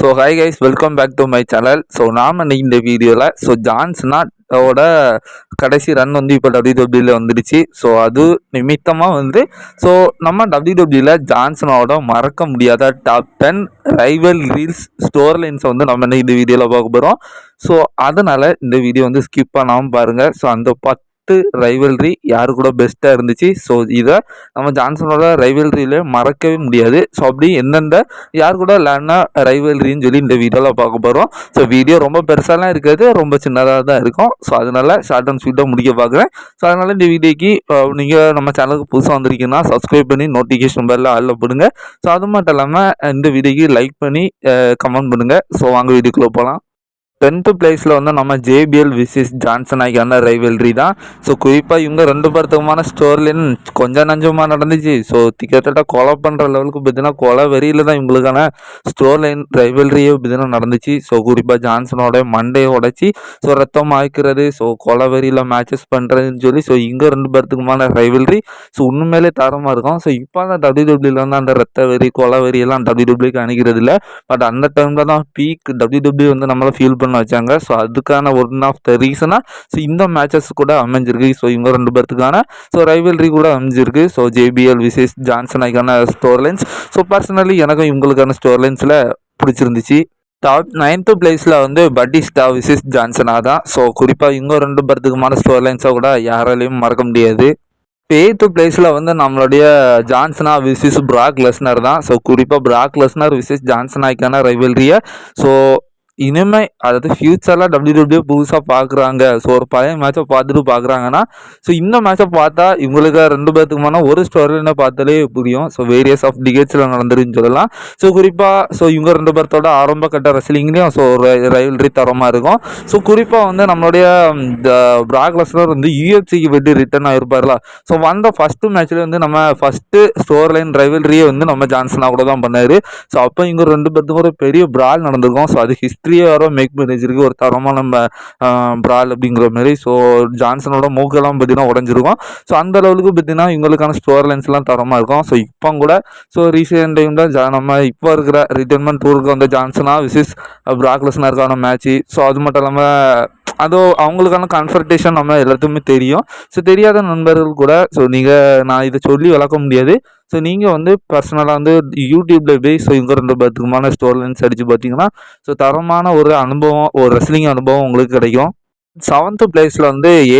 So hi guys, welcome back to my channel. So நாம் இன்னைக்கு இந்த வீடியோவில் ஜான்சனோட கடைசி ரன் இப்போ டபிள்யூடபிள்யூல வந்துடுச்சு. ஸோ அது நிமித்தமாக ஸோ நம்ம டபிள்யூடபிள்யூல ஜான்சனோட மறக்க முடியாத டாப் 10 ரைவல் ரீல்ஸ் ஸ்டோர் லைன்ஸை நம்ம இன்னைக்கு இந்த வீடியோவில் பார்க்க போகிறோம். ஸோ அதனால் இந்த வீடியோ ஸ்கிப் பண்ணாமல் பாருங்கள். ஸோ அந்த ரைவல்ரி யாரு கூட பெஸ்ட்டாக இருந்துச்சு. ஸோ இதை நம்ம ஜான்சனோட ரைவல்ரியில மறக்கவே முடியாது. ஸோ அப்படி எந்தெந்த யார் கூட விளையாடினா ரைவல்ரின்னு சொல்லி இந்த வீடியோவில் பார்க்க போகிறோம். ஸோ வீடியோ ரொம்ப பெருசாலாம் இருக்காது, ரொம்ப சின்னதாக தான் இருக்கும். ஸோ அதனால ஷார்ட் அண்ட் ஸ்வீட்டாக முடிக்க பார்க்குறேன். ஸோ அதனால் இந்த வீடியோக்கு நீங்கள் நம்ம சேனலுக்கு புதுசாக வந்திருக்கீங்கன்னா சப்ஸ்கிரைப் பண்ணி நோட்டிஃபிகேஷன் பெல்ல ஆளில் போடுங்க. ஸோ அது மட்டும் இல்லாமல் இந்த வீடியோக்கு லைக் பண்ணி கமெண்ட் பண்ணுங்கள். ஸோ வாங்க வீடியோக்குள்ளே போகலாம். 10th பிளேஸில் நம்ம ஜேபிஎல் விசிஸ் ஜான்சன் ஆகியான ரைவல்ரி தான். ஸோ குறிப்பாக இவங்க ரெண்டு பேர்த்துக்குமான ஸ்டோரிலின் கொஞ்சம் நஞ்சமாக நடந்துச்சு. ஸோ கிட்டத்தட்ட கொலை பண்ணுற லெவலுக்கு பார்த்தீங்கன்னா கொலை வெறியில் தான் இவங்களுக்கான ஸ்டோர் லைன் ரைவல்ரியே பார்த்தீங்கன்னா நடந்துச்சு. ஸோ குறிப்பாக ஜான்சனோட மண்டையை உடைச்சி ஸோ ரத்தம் ஆய்க்கிறது, ஸோ கொலை வெறியில் மேட்சஸ் பண்ணுறதுன்னு சொல்லி ஸோ இங்கே ரெண்டு பேர்த்துக்குமான ரைவல்ரி ஸோ உண்மையிலே தரமாக இருக்கும். ஸோ இப்போ தான் டபிள்யூடபிள்யூல அந்த ரத்த வெறி கொலை வெறியெல்லாம் டபிள்யூடபிள்யூக்கு அணிக்கிறது இல்லை. பட் அந்த டைமில் தான் பீக் டபிள்யூடபிள்யூ நம்மளை ஃபீல் பண்ண வச்சாங்க. ஸோ அதுக்கான ஒன் ஆஃப் த ரீசனாக ஸோ இந்த மேட்சஸ் கூட அமைஞ்சிருக்கு. ஸோ இவங்க ரெண்டு பேர்த்துக்கான ஸோ ரைவல்ரி கூட அமைஞ்சிருக்கு. ஸோ ஜேபிஎல் விசேஷ் ஜான்சன் ஆகியான ஸ்டோர் லைன்ஸ் ஸோ பர்சனலி எனக்கும் இவங்களுக்கான ஸ்டோர் லைன்ஸில் பிடிச்சிருந்துச்சு. டாப் 9th பிளேஸில் பட்டிஸ்டா விசேஷ் ஜான்சனா தான். ஸோ குறிப்பாக இவங்க ரெண்டு பேர்த்துக்குமான ஸ்டோர் லைன்ஸை கூட யாராலையும் மறக்க முடியாது. 8th பிளேஸில் நம்மளுடைய ஜான்சனா விசேஷ் பிராக் லெஸ்னர் தான். ஸோ குறிப்பாக பிராக் லெஸ்னர் விசேஷ் ஜான்சன் ஆகியான ரைவல்ரியை ஸோ இனிமே அதாவது ஃபியூச்சரில் டபிள்யூடபிள்யூ புதுசாக பார்க்குறாங்க. ஸோ ஒரு பழைய மேட்சை பார்த்துட்டு பார்க்குறாங்கன்னா ஸோ இந்த மேட்சை பார்த்தா இவங்களுக்கு ரெண்டு பேர்த்துக்குமான ஒரு ஸ்டோரின்னு பார்த்தாலே புரியும். ஸோ வேரியஸ் ஆஃப் டிகேட்ஸில் நடந்துருன்னு சொல்லலாம். ஸோ குறிப்பாக ஸோ இவங்க ரெண்டு பேர்த்தோட ஆரம்ப கட்ட ரெஸ்லிங்லேயும் ஸோ ரைவல்ரி தரமாக இருக்கும். ஸோ குறிப்பாக நம்மளுடைய பிராக் லெஸ்னர் யூஎஃப்சிக்கு போய்ட்டு ரிட்டர்ன் ஆகிருப்பார்ல. ஸோ வந்த ஃபஸ்ட்டு மேட்ச்சில் நம்ம ஃபஸ்ட்டு ஸ்டோர் லைன் ரைவல்ரியே நம்ம ஜான்சனா கூட தான் பண்ணார். ஸோ அப்போ இவங்க ரெண்டு பேர்த்துக்கும் ஒரு பெரிய பிரால் நடந்திருக்கும். ஸோ அது ஹிஸ்ட்ரியே வர மேக் பண்ணிச்சிருக்கு ஒரு தரமாக நம்ம பிரால் அப்படிங்கிற மாதிரி. ஸோ ஜான்சனோட மூக்கெல்லாம் பார்த்தீங்கன்னா உடஞ்சிருக்கும். ஸோ அந்த லெவலுக்கு பார்த்தீங்கன்னா இவங்களுக்கான ஸ்டோர் லைன்ஸ்லாம் தரமாக இருக்கும். ஸோ இப்போ கூட ஸோ ரீசெண்ட் டைமில் நம்ம இப்போ இருக்கிற ரிட்டைர்மெண்ட் டூருக்கு வந்த ஜான்சனா விசிஸ் பிராக் லெஸ்னருக்கான மேட்ச்சு. ஸோ அது மட்டும் இல்லாமல் அதோ அவங்களுக்கான கன்ஃபர்டேஷன் நம்ம எல்லாத்துக்குமே தெரியும். ஸோ தெரியாத நண்பர்கள் கூட ஸோ நான் இதை சொல்லி வளர்க்க முடியாது. ஸோ நீங்கள் பர்சனலாக யூடியூப்பில் போய் ஸோ இவங்க ரெண்டு பேர்த்துக்குமான ஸ்டோர் லைன்ஸ் அடித்து பார்த்தீங்கன்னா ஸோ தரமான ஒரு அனுபவம், ஒரு ரெஸ்லிங் அனுபவம் உங்களுக்கு கிடைக்கும். 7th பிளேஸில்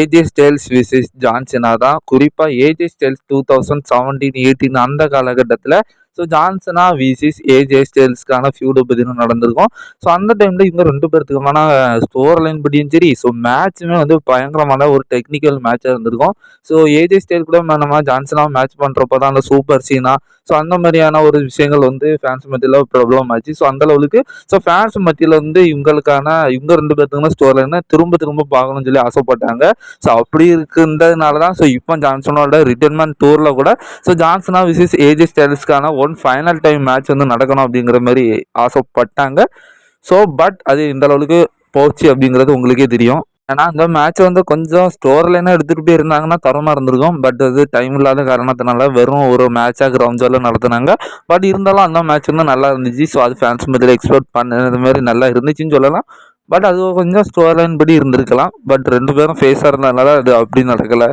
ஏஜே ஸ்டைல்ஸ் விசஸ் ஜான்சனா தான். குறிப்பாக ஏஜே ஸ்டைல்ஸ் 2017-18 அந்த காலகட்டத்தில் ஸோ ஜான்சனா விசிஸ் ஏஜே ஸ்டைல்ஸ்க்கான ஃபியூடு பார்த்தீங்கன்னா நடந்திருக்கும். ஸோ அந்த டைமில் இவங்க ரெண்டு பேர்த்துக்குமான ஸ்டோர் லைன் படியும் சரி ஸோ மேட்சுமே பயங்கரமான ஒரு டெக்னிக்கல் மேட்சாக இருந்திருக்கும். ஸோ ஏஜே ஸ்டைல் கூட நம்ம ஜான்சனா மேட்ச் பண்ணுறப்போ தான் அந்த சூப்பர் சீனா ஸோ அந்த மாதிரியான ஒரு விஷயங்கள் ஃபேன்ஸ் மத்தியில் ப்ராப்ளம் ஆச்சு. ஸோ அந்த லெவலுக்கு ஸோ ஃபேன்ஸ் மத்தியில் இவங்க ரெண்டு பேர்த்துக்குன்னா ஸ்டோர் லைனை திரும்ப திரும்ப பார்க்கணும்னு சொல்லி ஆசைப்பட்டாங்க. ஸோ அப்படி இருக்கின்றதுனால தான் ஸோ இப்போ ஜான்சனோட ரிட்டர்மெண்ட் டூரில் கூட so ஜான்சனா விசிஸ் AJ ஸ்டைல்ஸ்க்கான final time match நடக்கணும் அப்படிங்கிற மாதிரி ஆசைப்பட்டாங்க. ஸோ பட் அது இந்த அளவுக்கு போச்சு அப்படிங்கிறது உங்களுக்கே தெரியும். ஏன்னா அந்த மேட்ச் கொஞ்சம் ஸ்டோர் லைனாக எடுத்துகிட்டு போய் இருந்தாங்கன்னா தரமாக இருந்திருக்கும். பட் அது டைம் இல்லாத காரணத்தினால வெறும் ஒரு மேட்சாக கிரவுண்ட் நடத்தினாங்க. பட் இருந்தாலும் அந்த மேட்ச் நல்லா இருந்துச்சு. ஸோ அது ஃபேன்ஸ் மத்தியில் எக்ஸ்பெக்ட் பண்ணது மாதிரி நல்லா இருந்துச்சுன்னு சொல்லலாம். பட் அது கொஞ்சம் ஸ்டோர் லைன் படி இருந்திருக்கலாம். பட் ரெண்டு பேரும் ஃபேஸாக இருந்ததுனால அது அப்படி நடக்கலை.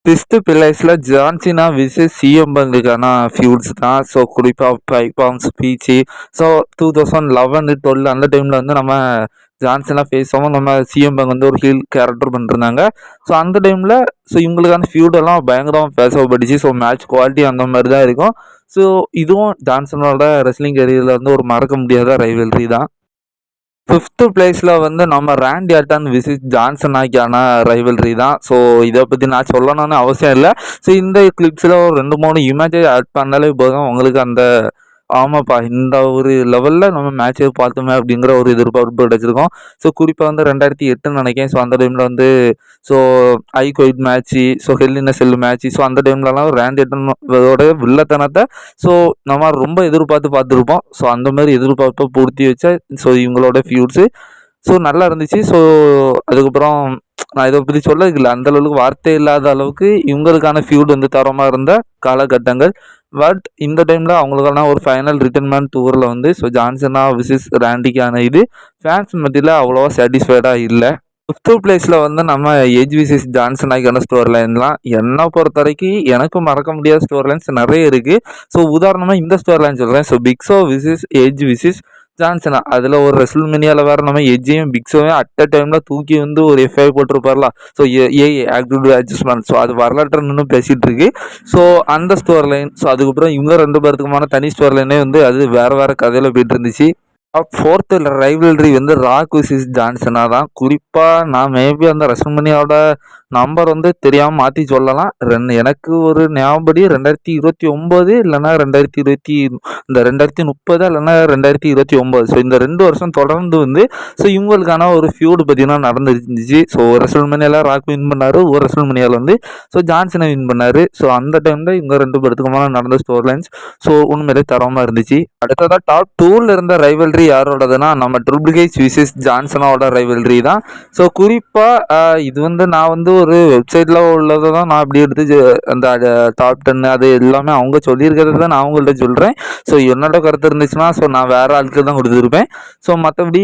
5th பிளேஸில் ஜான்சினா விசஸ் சிஎம் பங்குக்கான ஃபியூட்ஸ் தான். ஸோ குறிப்பாக பைபாம் ஸ்பீச்சு ஸோ 2011-12 அந்த டைமில் நம்ம ஜான்சனா ஃபேஸாகவும் நம்ம சிஎம் பங்க் ஒரு ஹீல் கேரக்டர் பண்ணிருந்தாங்க. ஸோ அந்த டைமில் ஸோ இவங்களுக்கான ஃபியூடெல்லாம் பயங்கரமாக பேசப்பட்டுச்சு. ஸோ மேட்ச் குவாலிட்டி அந்த மாதிரி தான் இருக்கும். ஸோ இதுவும் ஜான்சனோட ரெஸ்லிங் கரியரில் ஒரு மறக்க முடியாத ரைவல்ரி தான். 5th பிளேஸில் நம்ம ரேண்டி ஆர்டன் விசிஸ் ஜான்சன் ஆகியான ரைவல்ரி தான். ஸோ இதை பற்றி நான் சொல்லணும்னு அவசியம் இல்லை. ஸோ இந்த கிளிப்ஸில் ஒரு 2-3 இமேஜை ஆட் பண்ணாலே போதும் உங்களுக்கு அந்த ஆமாப்பா இந்த ஒரு லெவலில் நம்ம மேட்சை பார்த்தோமே அப்படிங்கிற ஒரு எதிர்பார்ப்பு கிடைச்சிருக்கோம். ஸோ குறிப்பாக 2008 நினைக்கிறேன். ஸோ அந்த டைமில் so I quite match so hell in cell match so அந்த டைம்லலாம் ரேண்டி ஆர்டனோட வில்லத்தனத்தை ஸோ நம்ம ரொம்ப எதிர்பார்த்து பார்த்துருப்போம். ஸோ அந்த மாதிரி எதிர்பார்ப்பை பூர்த்தி வச்ச ஸோ இவங்களோட ஃபியூட்ஸு ஸோ நல்லா இருந்துச்சு. ஸோ அதுக்கப்புறம் நான் இதை பற்றி சொல்ல இல்லை, அந்தளவுக்கு வார்த்தை இல்லாத அளவுக்கு இவங்களுக்கான ஃபியூட் தரமாக இருந்த காலகட்டங்கள். பட் இந்த டைமில் அவங்களுக்கான ஒரு ஃபைனல் ரிட்டர்ன்மேன் டூரில் வந்து ஸோ ஜான்சனா விசஸ் ராண்டிக்கான இது ஃபேன்ஸ் மத்தியில் அவ்வளோவா சாட்டிஸ்ஃபைடாக இல்லை. 5th பிளேஸில் வந்து நம்ம ஏஜ் விசஸ் ஜான்சன் ஆகியான ஸ்டோர் லைன்லாம் என்னை பொறுத்த வரைக்கும் எனக்கு மறக்க முடியாத ஸ்டோர் லைன்ஸ் நிறைய இருக்குது. ஸோ உதாரணமாக இந்த ஸ்டோர் லைன் சொல்கிறேன். So Big Show versus Edge versus ஜான்சனா அதில் ஒரு ரெஸ்ல்மேனியாவில் வேறு நம்ம எஜ்ஜையும் பிக் ஷோவையும் அட் அ டைமில் தூக்கி வந்து ஒரு எஃப்ஐ போட்டிருப்பார்லாம். So active adjustment. ஸோ அது வரலாற்று இன்னும் பேசிகிட்டு இருக்கு. ஸோ அந்த ஸ்டோர் லைன். ஸோ அதுக்கப்புறம் இவங்க 2 பேருக்குமான தனி ஸ்டோர் லைனே வந்து அது வேறு கதையில் போயிட்டு இருந்துச்சு. 4th ரைவல்ரி வந்து ராக் விசஸ் ஜான்சனா தான். குறிப்பாக நான் மேபி அந்த ரெஸ்ல்மேனியாவோட நம்பர் வந்து தெரியாமல் மாற்றி சொல்லலாம். எனக்கு ஒரு ஞாபகப்படி 2029 இல்லைன்னா 2030 இல்லைன்னா 2029. ஸோ இந்த 2 வருஷம் தொடர்ந்து வந்து ஸோ இவங்களுக்கான ஒரு ஃபியூடு பார்த்தீங்கன்னா நடந்துருந்துச்சு. ஸோ ஒரு ரெஸ்ல்மேனியாவில் ராக் வின் பண்ணார், ஒரு ரெஸ்ல்மேனியாவில் வந்து ஸோ ஜான்சனை வின் பண்ணார். ஸோ அந்த டைமில் இவங்க 2 பேருக்குமான நடந்த ஸ்டோர் லைன்ஸ் ஸோ உண்மையிலே தரமாக இருந்துச்சு. அடுத்ததாக டாப் 2ல் இருந்த ரைவல்ரி யாரோடதுன்னா நம்ம ட்ரிபிள் ஹெச் விசஸ் ஜான்சனாவோட ரைவல்ரி தான். ஸோ குறிப்பாக இது வந்து நான் வந்து ஒரு வெப்சைட்டில் உள்ளதை தான் நான் அப்படி எடுத்து அந்த டாப் 10 அது எல்லாமே அவங்க சொல்லியிருக்கிறத தான் நான் அவங்கள்ட்ட சொல்கிறேன். ஸோ என்னோட கருத்து இருந்துச்சுன்னா ஸோ நான் வேறு ஆட்கள் தான் கொடுத்துருப்பேன். ஸோ மற்றபடி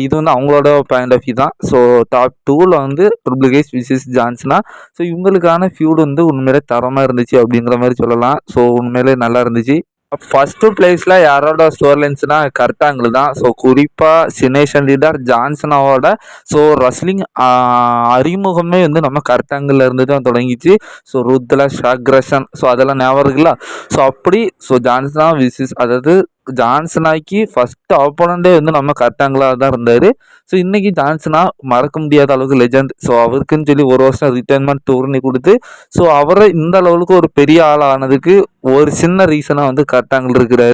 இது வந்து அவங்களோட பாயிண்ட் ஆஃப் வியூ தான். ஸோ டாப் 2ல் வந்து ட்ரிபிள் ஹெச் விசஸ் ஜான்சனா. ஸோ இவங்களுக்கான ஃபியூடு வந்து உண்மையிலே தரமாக இருந்துச்சு அப்படிங்கிற மாதிரி சொல்லலாம். ஸோ உண்மையிலே நல்லா இருந்துச்சு. ஃபர்ஸ்ட் பிளேஸில் யாரோட ஸ்டோர் லைன்ஸ்னா கரெக்டாக தான். ஸோ குறிப்பாக சினேஷன் லீடர் ஜான்சனாவோட ஸோ ரெஸ்லிங் அறிமுகமே வந்து நம்ம கரெக்டாங்கில் இருந்து தான் தொடங்கிச்சு. ஸோ ருத்ல ஷாக்ரஷன் ஸோ அதெல்லாம் ஞாபகம் இருக்குல்ல. ஸோ அப்படி ஸோ ஜான்சனா விசிஸ் அதாவது ஜான்சனாக்கி ஃபர்ஸ்ட் ஆப்போனண்டே வந்து நம்ம கரெக்டாங்களாக தான் இருந்தார். ஸோ இன்றைக்கி ஜான்சனா மறக்க முடியாத அளவுக்கு லெஜண்ட். ஸோ அவருக்குன்னு சொல்லி ஒரு வருஷம் ரிட்டைர்மெண்ட் டூர்னி கொடுத்து ஸோ அவரை இந்த அளவுக்கு ஒரு பெரிய ஆள் ஆனதுக்கு ஒரு சின்ன ரீசனாக வந்து கரெக்டாங்கில் இருக்கிறார்.